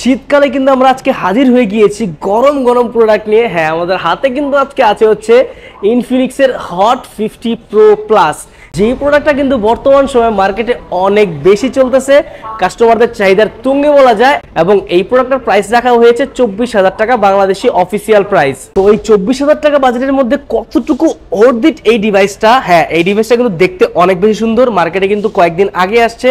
শীতকালে কিন্তু আমরা আজকে হাজির হয়ে গিয়েছি গরম গরম প্রোডাক্ট নিয়ে। হ্যাঁ, আমাদের হাতে কিন্তু আজকে আছে হচ্ছে ইনফিনিক্সের হট 50 প্রো প্লাস, যেই প্রোডাক্টটা কিন্তু বর্তমান সময়ে মার্কেটে অনেক বেশি চলতেছে, কাস্টমারদের চাহিদার তুঙ্গে বলা যায়। এবং এই প্রোডাক্টের প্রাইস রাখা হয়েছে 24,000 টাকা বাংলাদেশি অফিসিয়াল প্রাইস। তো এই 24,000 টাকা বাজেটের মধ্যে কতটুকু worth it এই ডিভাইসটা? হ্যাঁ, এই ডিভাইসটা কিন্তু দেখতে অনেক বেশি সুন্দর, মার্কেটে কিন্তু কয়েকদিন আগে আসছে,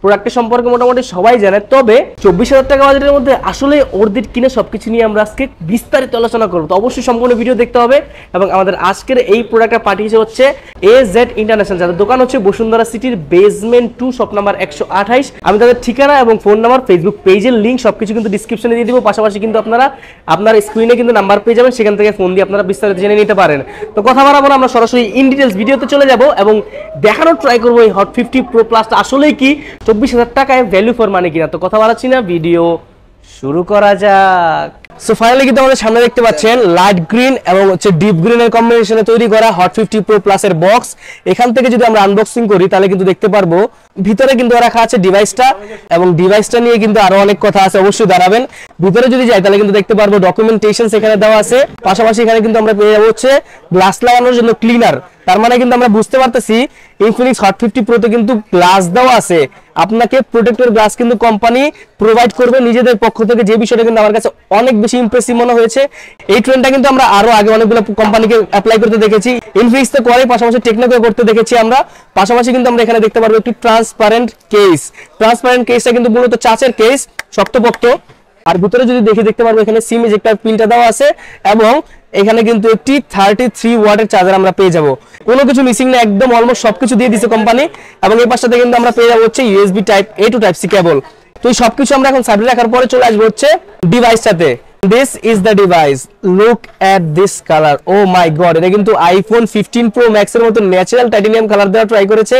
প্রোডাক্টের সম্পর্কে মোটামুটি সবাই জানে। তবে 24,000 টাকা বাজেটের মধ্যে আসলে অর্ধিট কিনে সবকিছু নিয়ে আমরা আজকে বিস্তারিত আলোচনা করবো। তো অবশ্যই সম্পূর্ণ ভিডিও দেখতে হবে। এবং আমাদের আজকের এই প্রোডাক্টটা পাঠিয়েছে হচ্ছে AZ ইন্টারন্যাশনাল, যাদের দোকান হচ্ছে বসুন্ধরা সিটির বেসমেন্ট 2 শপ নাম্বার 128। আমি তাদের ঠিকানা এবং ফোন নাম্বার, ফেসবুক পেজের লিঙ্ক সবকিছু কিন্তু ডিসক্রিপশনে দিয়ে দিব। পাশাপাশি কিন্তু আপনারা আপনার স্ক্রিনে কিন্তু নাম্বার পেয়ে যাবেন, সেখান থেকে ফোন দিয়ে আপনারা বিস্তারিত জেনে নিতে পারেন। তো কথা বাড়াবো না, আমরা সরাসরি ইন ডিটেলস ভিডিওতে চলে যাব এবং দেখানোর ট্রাই করবো এই হট 50 প্রো প্লাসটা আসলেই কি 24,000 টাকায় ভ্যালু ফর মানি কিনা। তো কথা বাড়াচ্ছি না, ভিডিও শুরু করা যাক। সো ফাইনালি কিন্তু আমাদের সামনে দেখতে পাচ্ছেন লাইট গ্রিন এবং হচ্ছে ডিপ গ্রিনের কম্বিনেশনে তৈরি করা হট 50 প্রো প্লাস এর বক্স। এখান থেকে যদি আমরা আনবক্সিং করি তাহলে কিন্তু দেখতে পারবো ভিতরে কিন্তু রাখা আছে ডিভাইসটা, এবং ডিভাইসটা নিয়ে কিন্তু আরো অনেক কথা আছে, অবশ্যই দাঁড়াবেন। ভিতরে যদি যাই তাহলে কিন্তু দেখতে পারবো ডকুমেন্টেশন এখানে দেওয়া আছে। পাশাপাশি এখানে কিন্তু আমরা পেয়ে যাবো হচ্ছে গ্লাস লাগানোর জন্য ক্লিনার। তার মানে কিন্তু আমরা বুঝতে পারতেছি ইনফিনিক্স হট 50 প্রো তে কিন্তু গ্লাস দেওয়া আছে, আপনাকে প্রোটেক্টর গ্লাস কিন্তু কোম্পানি প্রোভাইড করবে নিজেদের পক্ষ থেকে, যে বিষয়টা কিন্তু আমার কাছে অনেক বেশি ইমপ্রেসিভ মনে হয়েছে। এই ট্রেন্ডটা কিন্তু আমরা আরো আগে অনেকগুলো কোম্পানিকে অ্যাপ্লাই করতে দেখেছি, ইনফিনিক্স তো করে, পাশাপাশি টেকনোকে করতে দেখেছি আমরা। পাশাপাশি কিন্তু আমরা এখানে দেখতে পারবো একটি ট্রান্সপারেন্ট কেস। ট্রান্সপারেন্ট কেসটা কিন্তু মূলত চাচের কেস, শক্তপোক্ত। আর ভিতরে যদি দেখতে পারবো এখানে সিম ইজেক্টর পিনটা দেওয়া আছে, এবং এখানে কিন্তু একটি 33 ওয়াটের চার্জার আমরা পেয়ে যাব। কোনো কিছু মিসিং না, একদম অলমোস্ট সবকিছু দিয়ে দিয়েছে কোম্পানি। এবং এই পাশটাতে কিন্তু আমরা পেয়ে যাবো হচ্ছে USB type A to type C cable. তো এই সবকিছু আমরা এখন সাইডে রাখার পরে চলে আসবো হচ্ছে ডিভাইসটাতে। This is the device. Look at this color. Oh my god, এটা কিন্তু iPhone 15 Pro Max এর মতো ন্যাচারাল টাইটেনিয়াম কালার দেওয়া ট্রাই করেছে।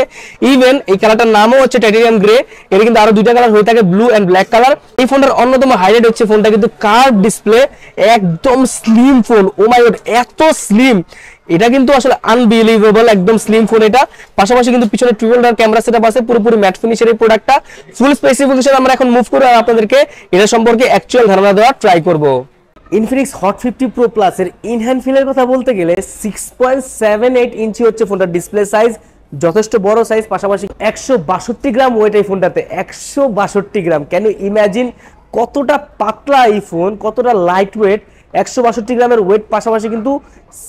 ইভেন এই কালারটার নামও হচ্ছে টাইটেনিয়াম গ্রে। এর কিন্তু আরো দুইটা কালার হয়ে থাকে, ব্লু এন্ড ব্ল্যাক কালার। এই ফোনটার অন্যতম হাইলাইট হচ্ছে ফোনটা কিন্তু কার্ভ ডিসপ্লে, একদম স্লিম ফোন। ও মাই গড, এত স্লিম, এটা কিন্তু আসলে আনবিলিভেবল, একদম স্লিম ফোন এটা। পাশাপাশি কিন্তু পিছনে ট্রিপল ডোর ক্যামেরা সেটআপ আছে, পুরোপুরি ম্যাট ফিনিশের এই প্রোডাক্টটা। ফুল স্পেসিফিকেশন আমরা এখন মুভ করে আপনাদেরকে এটা সম্পর্কে অ্যাকচুয়াল ধারণা দেওয়ার ট্রাই করব। ইনফিনিক্স হট 50 প্রো প্লাস এর ইন হ্যান্ড ফিলের কথা বলতে গেলে 6.78 ইঞ্চি হচ্ছে ফোনটার ডিসপ্লে সাইজ, যথেষ্ট বড় সাইজ। পাশাপাশি 162 গ্রাম ওয়েট এই ফোনটাতে, 162 গ্রাম। ক্যান ইউ ইমাজিন কতটা পাতলা এই ফোন, কতটা লাইট ওয়েট, 162 গ্রামের ওয়েট। পাশাপাশি কিন্তু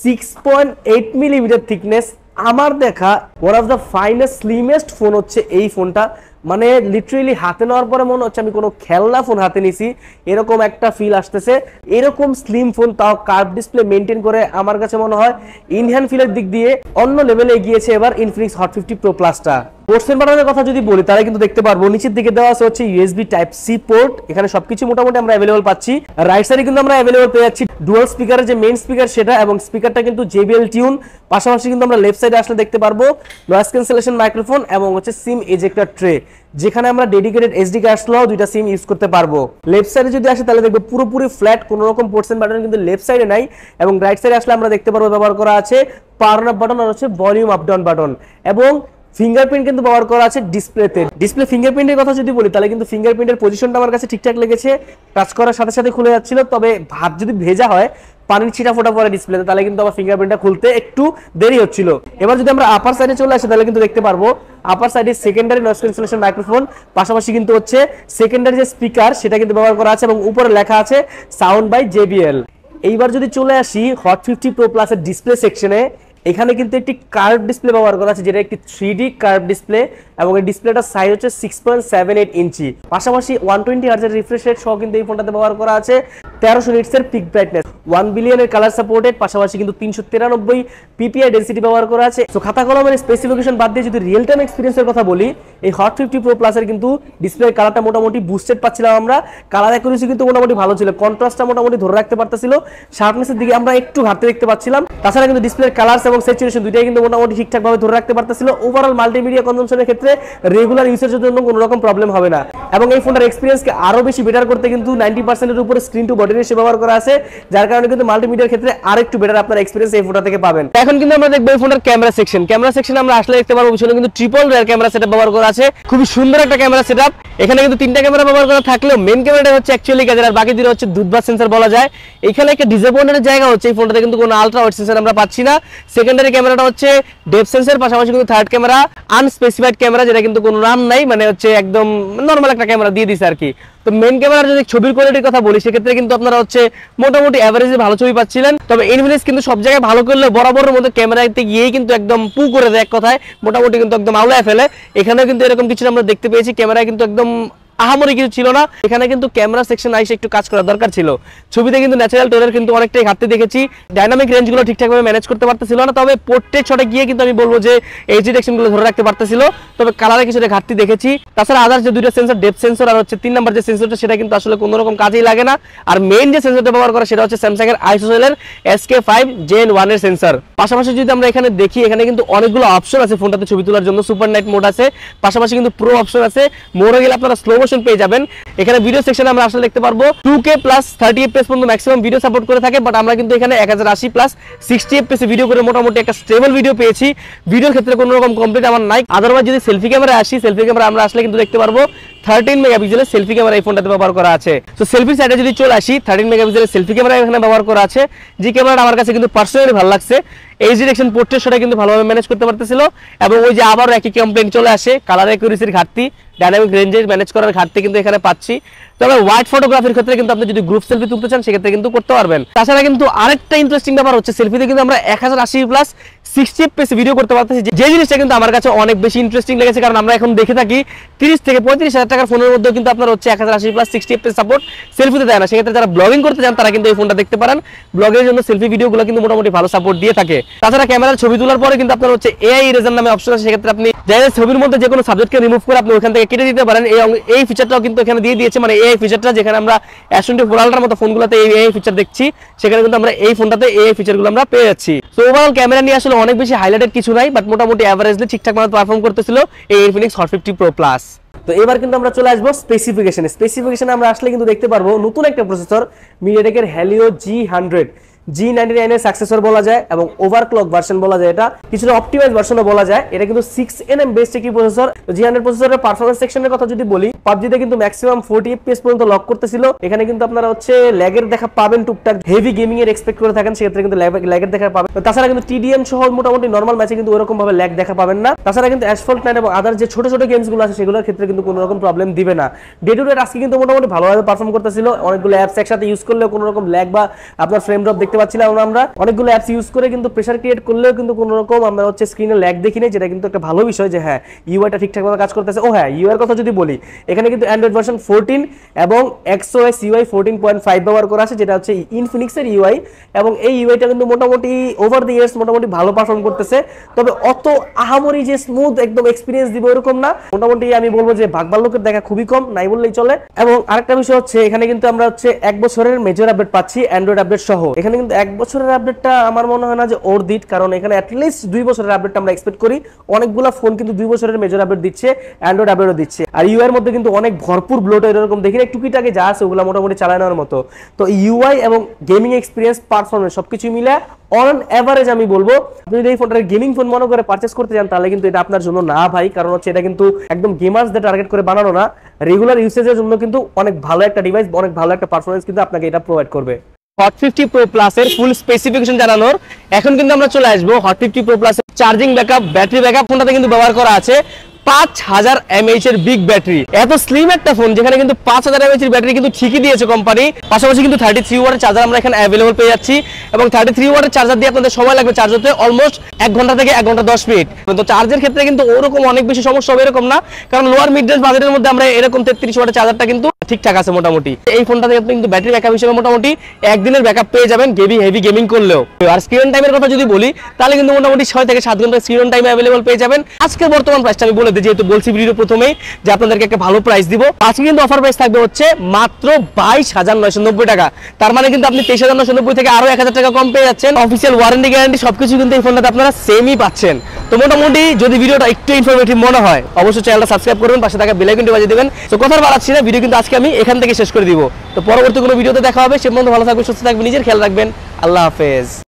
6.8 মিলিমিটার থিকনেস। আমার দেখা one of the finest slimmest phone হচ্ছে এই ফোনটা। মানে লিটারেলি হাতে নেওয়ার পরে মনে হচ্ছে আমি কোনো খেলনা ফোন হাতে নিছি, এরকম একটা ফিল আসতেছে। এরকম স্লিম ফোন, তাও কার্ভ ডিসপ্লে মেনটেন করে, আমার কাছে মনে হয় ইনহ্যান্ড ফিলের দিক দিয়ে অন্য লেভেলে এগিয়েছে এবার ইনফিনিক্স হট 50 প্রো প্লাসটা। পোর্টসের বাটনের কথা যদি বলি তাহলে কিন্তু দেখতে পারবো নিচের দিকে দেওয়া আছে হচ্ছে USB টাইপ C পোর্ট। এখানে সবকিছু মোটামুটি আমরা অ্যাভেলেবল পাচ্ছি। রাইট সাইডে কিন্তু আমরা অ্যাভেলেবল পেয়ে যাচ্ছি ডুয়াল স্পিকারের যে মেইন স্পিকার সেটা, এবং স্পিকারটা কিন্তু JBL টিউন। পাশাপাশি কিন্তু আমরা লেফট সাইডে আসলে দেখতে পারবো নয়েজ ক্যান্সেলেশন মাইক্রোফোন এবং হচ্ছে সিম এজেক্টর ট্রে, যেখানে আমরা ডেডিকেটেড SD কার্ড সহ দুইটা সিম ইউজ করতে পারবো। লেফট সাইডে যদি আসে তাহলে দেখবো পুরোপুরি ফ্ল্যাট, কোনো রকম পোর্টস এন্ড বাটন কিন্তু লেফট সাইডে নাই। এবং রাইট সাইডে আসলে আমরা দেখতে পারবো ব্যবহার করা আছে পাওয়ার আপ বাটন আর হচ্ছে ভলিউম আপ ডাউন বাটন, এবং ফিঙ্গারপ্রিন্ট কিন্তু ব্যবহার করা আছে ডিসপ্লেতে। ডিসপ্লে ফিঙ্গারপ্রিন্টের কথা যদি বলি তাহলে কিন্তু ফিঙ্গারপ্রিন্টের পজিশনটা আমার কাছে ঠিকঠাক লেগেছে, টাচ করার সাথে সাথে খুলে যাচ্ছিল। তবে হাত যদি ভেজা হয়, পানির ছিটা ফোটা পড়ে ডিসপ্লেতে, তাহলে কিন্তু আমার ফিঙ্গারপ্রিন্টটা খুলতে একটু দেরি হচ্ছিল। এবার যদি আমরা আপার সাইডে চলে আসি তাহলে কিন্তু দেখতে পারবো আপার সাইডে সেকেন্ডারি নয়েজ ক্যান্সেলেশন মাইক্রোফোন, পাশাপাশি কিন্তু হচ্ছে সেকেন্ডারি যে স্পিকার সেটা কিন্তু ব্যবহার করা আছে, এবং উপরে লেখা আছে সাউন্ড বাই JBL। এইবার যদি চলে আসি হট 50 প্রো প্লাস এর ডিসপ্লে সেকশনে, এখানে কিন্তু একটি কার্ভ ডিসপ্লে ব্যবহার করা আছে, যেটা একটি 3D কার্ভ ডিসপ্লে, এবং এই ডিসপ্লেটার সাইজ হচ্ছে 6.78 ইঞ্চি। পাশাপাশি 120 হার্টজের রিফ্রেশ রেট সহ কিন্তু এই ফোনটাতে ব্যবহার করা আছে 1300 নিটসের পিক ব্রাইটনেস, 1 বিলিয়নের কালার সাপোর্টেড। পাশাপাশি কিন্তু 393 PPI ডেনসিটি ব্যবহার করা আছে। তো খাতা কলমের স্পেসিফিকেশন বাদ দিয়ে যদি রিয়েল টাইম এক্সপিরিয়েন্সের কথা বলি, এই হট 50 প্রো প্লাসের কিন্তু ডিসপ্লের কালারটা মোটামুটি বুস্টেড পাচ্ছিলাম আমরা। কালার অ্যাকুরেসি কিন্তু মোটামুটি ভালো ছিল, কন্ট্রাস্টটা মোটামুটি ধরে রাখতে পারতেছিল, শার্পনেসের দিকে আমরা একটু ঘাটতি দেখতে পাচ্ছিলাম। তাছাড়া কিন্তু ডিসপ্লের কালার এবং স্যাচুরেশন দুইটাই কিন্তু মোটামুটি ঠিকঠাক ভাবে ধরে রাখতে পারতেছিল। ওভারঅল মাল্টিমিডিয়া কনজাম্পশনের ক্ষেত্রে রেগুলার ইউজের জন্য কোনো রকম প্রবলেম হবে না। এবং এই ফোনটার এক্সপিরিয়েন্সকে আরো বেশি বেটার করতে কিন্তু 90% এর উপরে screen to body golden ratio ব্যবহার করা আছে, যার কারণে কিন্তু মাল্টিমিডিয়ার ক্ষেত্রে আরেকটু বেটার আপনার এক্সপেরিয়েন্স এই ফোনটা থেকে পাবেন। এখন কিন্তু আমরা দেখবো এই ফোনটার ক্যামেরা সেকশন। ক্যামেরা সেকশনে আমরা আসলে দেখতে পারবো পিছনে কিন্তু ট্রিপল রিয়ার ক্যামেরা সেটআপ ব্যবহার করা আছে, খুবই সুন্দর একটা ক্যামেরা সেটআপ। এখানে কিন্তু 3টা ক্যামেরা ব্যবহার করা থাকলেও মেইন ক্যামেরাটা হচ্ছে অ্যাকচুয়ালি কাজের, আর বাকি দুটো হচ্ছে দুধবাস সেন্সর বলা যায়। এখানে একটা ডিসঅ্যাপয়েন্টের জায়গা হচ্ছে এই ফোনটাতে কিন্তু কোনো আলট্রা ওয়াইড সেন্সর আমরা পাচ্ছি না। সেকেন্ডারি ক্যামেরাটা হচ্ছে ডেপথ সেন্সর, পাশাপাশি কিন্তু থার্ড ক্যামেরা আনস্পেসিফাইড ক্যামেরা, যেটা কিন্তু কোনো নাম নাই, মানে হচ্ছে একদম নরমাল একটা ক্যামেরা দিয়ে দিছে আর কি। তো মেইন ক্যামেরার যদি ছবির কোয়ালিটির কথা বলি সেক্ষেত্রে কিন্তু আপনারা হচ্ছে মোটামুটি অ্যাভারেজে ভালো ছবি পাচ্ছিলেন। তবে ইনফিনিক্স কিন্তু সব জায়গায় ভালো করলে বরাবরের মধ্যে ক্যামেরাতে গিয়েই কিন্তু একদম পু করে দেয়, এক কথায় মোটামুটি কিন্তু একদম আউলায় ফেলে। এখানেও কিন্তু এরকম কিছু আমরা দেখতে পেয়েছি, ক্যামেরায় কিন্তু একদম আহামরি কিছু ছিল না। এখানে কিন্তু ক্যামেরা সেকশন আইসে একটু কাজ করার দরকার ছিল। ছবিতে কিন্তু ন্যাচারাল টোনের কিন্তু অনেকটাই ঘাটতি দেখেছি, ডাইনামিক রেঞ্জগুলো ঠিকঠাকভাবে ম্যানেজ করতে পারতেছিল না। তবে পোর্ট্রেট শটে গিয়ে কিন্তু আমি বলবো যে এই ডিরেকশনগুলো ধরে রাখতে পারতেছিল, তবে কালারে কিছুটা ঘাটতি দেখেছি। তাছাড়া আদার যে দুইটা সেন্সর, ডেপথ সেন্সর আর হচ্ছে 3 নাম্বার যে সেন্সরটা, সেটা কিন্তু আসলে কোনো রকম কাজেই লাগে না। আর মেইন যে সেন্সরটা ব্যবহার করা সেটা হচ্ছে স্যামসাং এর আইসোসেল এর SK5 Gen 1 এর সেন্সর। পাশাপাশি যদি আমরা এখানে দেখি, এখানে কিন্তু অনেকগুলো অপশন আছে ফোনটাতে ছবি তোলার জন্য। সুপার নাইট মোড আছে, পাশাপাশি কিন্তু প্রো অপশন আছে। মোডে গেলে আপনারা স্লো মোশন পেয়ে যাবেন। এখানে ভিডিও সেকশনে আমরা আসলে দেখতে পারবো 2K প্লাস 30 FPS পর্যন্ত ম্যাক্সিমাম ভিডিও সাপোর্ট করে থাকে, বাট আমরা কিন্তু এখানে 1080 প্লাস 60 FPS ভিডিও করে মোটামুটি একটা স্টেবল ভিডিও পেয়েছি। ভিডিওর ক্ষেত্রে কোনো রকম কমপ্লিট আমার নাই। আদারওয়াইজ যদি সেলফি ক্যামেরা আসি, সেলফি ক্যামেরা আমরা আসলে কিন্তু দেখতে পারবো 13 মেগাপিক্সেলের সেলফি ক্যামেরা এই ফোনটাতে ব্যবহার করা আছে। তো সেলফি সাইডে যদি চলে আসি, 13 মেগাপিক্সেলের সেলফি ক্যামেরা এখানে ব্যবহার করা আছে। যে ক্যামেরাটা আমার কাছে কিন্তু পার্সোনালি ভালো লাগছে, এই ডিরেকশন পোর্ট্রেট শটে কিন্তু ভালোভাবে ম্যানেজ করতে পারতেছিল। এবং ওই যে আবারও একই কমপ্লেইন চলে আসে, কালার অ্যাকুরেসির ঘাটতি, ডাইনামিক রেঞ্জে ম্যানেজ করার ঘাটতি কিন্তু এখানে পাচ্ছি। তবে ওয়াইড ফটোগ্রাফির ক্ষেত্রে কিন্তু আপনি যদি গ্রুপ সেলফি তুলতে চান সেক্ষেত্রে কিন্তু করতে পারবেন। তাছাড়া কিন্তু আরেকটা ইন্টারেস্টিং ব্যাপার হচ্ছে, সেলফিতে কিন্তু আমরা 1080 প্লাস 60 FPS ভিডিও করতে পারতেছি, যে জিনিসটা কিন্তু আমার কাছে অনেক বেশি ইন্টারেস্টিং লেগেছে। কারণ আমরা এখন দেখে থাকি 30 থেকে 35 হাজার টাকার ফোনের মধ্যে কিন্তু আপনার হচ্ছে 1080 প্লাস 60 FPS সাপোর্ট সেলফিতে দেয় না। সেক্ষেত্রে যারা ব্লগিং করতে চান তারা কিন্তু এই ফোনটা দেখতে পারেন। ব্লগের জন্য সেলফি ভিডিওগুলো কিন্তু মোটামুটি ভালো সাপোর্ট দিয়ে থাকে। তাছাড়া ক্যামেরার ছবি তোলার পরে কিন্তু আপনার হচ্ছে AI ইরেজার নামে অপশন আছে, সেক্ষেত্রে আপনি যাদের ছবির মধ্যে যে কোনো সাবজেক্টকে রিমুভ করে আপনি ওখান থেকে কেটে দিতে পারেন। এই ফিচারটাও কিন্তু এখানে দিয়ে দিয়েছে, মানে AI ফিচারটা, যেখানে আমরা S24 আলট্রার মতো ফোনগুলোতে এই AI ফিচার দেখছি, সেখানে কিন্তু আমরা এই ফোনটাতে AI ফিচারগুলো আমরা পেয়ে যাচ্ছি। তো ওভারঅল ক্যামেরা নিয়ে আসলে অনেক বেশি হাইলাইটেড কিছু নাই, বাট মোটামুটি এভারেজলি ঠিকঠাক মতো পারফর্ম করতেছিল এই ইনফিনিক্স হট 50 Pro Plus। তো এবার কিন্তু আমরা চলে আসবো স্পেসিফিকেশনে আমরা আসলে কিন্তু দেখতে পারবো নতুন একটা প্রসেসর, মিডিয়াটেকের Helio G100 G99 এর সাকসেসর বলা যায় এবং ওভারক্লক ভার্সন বলা যায়, এটা কিছুটা অপটিমাইজ ভার্সনও বলা যায়। এটা কিন্তু 6nm বেসড একটি প্রসেসর। G100 প্রসেসরের পারফরম্যান্স সেকশনের কথা যদি বলি, PUBG-তে কিন্তু ম্যাক্সিমাম 40 FPS পর্যন্ত লক করতেছিল। এখানে কিন্তু আপনারা হচ্ছে ল্যাগের দেখা পাবেন, টুকটাক হেভি গেমিং এর এক্সপেক্ট করে থাকেন সেক্ষেত্রে কিন্তু ল্যাগের দেখা পাবেন। তাছাড়া কিন্তু TDM সহ মোটামুটি নরমাল ম্যাচে কিন্তু ওরকম ভাবে ল্যাগ দেখা পাবেন না। তাছাড়া কিন্তু অ্যাসফল্ট 9 এবং আদার যে ছোট ছোট গেমস গুলো আছে সেগুলোর ক্ষেত্রে কিন্তু কোনো রকম প্রবলেম দিবে না। ডে টু ডে টাস্কে কিন্তু মোটামুটি ভালোভাবে পারফর্ম করতেছিল। অনেকগুলো অ্যাপস একসাথে ইউজ করলেও কোনো রকম ল্যাগ বা আপনার ফ্রেম ড্রপ দেখতে পাচ্ছিলাম আমরা। অনেকগুলো অ্যাপস ইউজ করে কিন্তু প্রেসার ক্রিয়েট করলেও কিন্তু কোনো রকম আমরা হচ্ছে স্ক্রিনে ল্যাগ দেখি না, যেটা কিন্তু একটা ভালো বিষয় যে হ্যাঁ ইউআইটা ঠিকঠাকভাবে কাজ করতেছে। ও হ্যাঁ, ইউআই এর কথা যদি বলি, এখানে কিন্তু অ্যান্ড্রয়েড ভার্সন 14 এবং XOS UI 14.5 ব্যবহার করা আছে, যেটা হচ্ছে ইনফিনিক্সের ইউআই। এবং এই ইউআইটা কিন্তু মোটামুটি ওভার দি ইয়ার্স মোটামুটি ভালো পারফর্ম করতেছে। তবে অত আহামরি যে স্মুথ একদম এক্সপিরিয়েন্স দিবে ওরকম না। মোটামুটি আমি বলবো যে ভাগবাল্যকের দেখা খুবই কম, নাই বললেই চলে। এবং আরেকটা বিষয় হচ্ছে, এখানে কিন্তু আমরা হচ্ছে 1 বছরের মেজর আপডেট পাচ্ছি, অ্যান্ড্রয়েড আপডেট সহ। এখানে কিন্তু 1 বছরের আপডেটটা আমার মনে হয় না যে ওর দিট, কারণ এখানে অ্যাটলিস্ট 2 বছরের আপডেট আমরা এক্সপেক্ট করি। অনেকগুলো ফোন কিন্তু 2 বছরের মেজর আপডেট দিচ্ছে, অ্যান্ড্রয়েড আপডেটও দিচ্ছে। আর ইউআই এর মধ্যে কিন্তু অনেক ভরপুর ব্লোটার এরকম দেখি না, টুকিটাকি যা আছে ওগুলো মোটামুটি চালানোর মতো। তো ইউআই এবং গেমিং এক্সপিরিয়েন্স, পারফরম্যান্স সবকিছু মিলে অন এভারেজ আমি বলবো, আপনি যদি এই ফোনটাকে গেমিং ফোন মনে করে পারচেজ করতে চান তাহলে কিন্তু এটা আপনার জন্য না ভাই। কারণ হচ্ছে এটা কিন্তু একদম গেমার্সদের টার্গেট করে বানানো না, রেগুলার ইউসেজের জন্য কিন্তু অনেক ভালো একটা ডিভাইস, অনেক ভালো একটা পারফরম্যান্স কিন্তু আপনাকে এটা প্রোভাইড করবে। হট 50 Pro Plus এর ফুল স্পেসিফিকেশন জানানোর এখন কিন্তু আমরা চলে আসবো হট 50 Pro Plus এর চার্জিং ব্যাকআপ, ব্যাটারি ব্যাকআপ। ফোনটাতে কিন্তু ব্যবহার করা আছে 5000 mAh এর বিগ ব্যাটারি। এত স্লিম একটা ফোন যেখানে কিন্তু 5000 mAh এর ব্যাটারি কিন্তু ঠিকই দিয়েছে কোম্পানি। পাশাপাশি কিন্তু 33 ওয়াটের চার্জার আমরা এখানে अवेलेबल পেয়ে যাচ্ছি, এবং 33 ওয়াটের চার্জার দিয়ে আপনাদের সময় লাগবে চার্জ হতে অলমোস্ট 1 ঘন্টা থেকে 1 ঘন্টা 10 মিনিট। তো চার্জের ক্ষেত্রে কিন্তু ওরকম অনেক বেশি সমস্যা হবে এরকম না, কারণ লোয়ার মিড রেঞ্জ বাজেটের মধ্যে আমরা এরকম 33 ওয়াটের চার্জারটা কিন্তু ঠিকঠাক আছে মোটামুটি। এই ফোনটাতে আপনি কিন্তু ব্যাটারি ব্যাকআপ হিসেবে মোটামুটি একদিনের ব্যাকআপ পেয়ে যাবেন হেভি গেমিং করলেও। আর স্ক্রিন টাইমের কথা যদি বলি তাহলে কিন্তু মোটামুটি 6 থেকে 7 ঘন্টা স্ক্রিন টাইম अवेलेबल পেয়ে যাবেন। আজকের বর্তমান প্রাইসটা আমি বলে মধ্যে, যেহেতু বলছি ভিডিও প্রথমেই যে আপনাদেরকে একটা ভালো প্রাইস দিব। আজকে কিন্তু অফার প্রাইস থাকবে হচ্ছে মাত্র 22,990 টাকা। তার মানে কিন্তু আপনি 23,990 থেকে আরো 1000 টাকা কম পেয়ে যাচ্ছেন। অফিসিয়াল ওয়ারেন্টি গ্যারান্টি সবকিছু কিন্তু এই ফোনটাতে আপনারা সেমই পাচ্ছেন। তো মোটামুটি যদি ভিডিওটা একটু ইনফরমেটিভ মনে হয় অবশ্যই চ্যানেলটা সাবস্ক্রাইব করবেন, পাশে থাকা বেল আইকনটি বাজিয়ে দিবেন। তো কথা বাড়াচ্ছি না, ভিডিও কিন্তু আজকে আমি এখান থেকে শেষ করে দিব। তো পরবর্তী কোনো ভিডিওতে দেখা হবে। সে পর্যন্ত ভালো থাকবেন, সুস্থ থাকবেন, নিজের খেয়াল রাখবেন। আল্লাহ হাফেজ।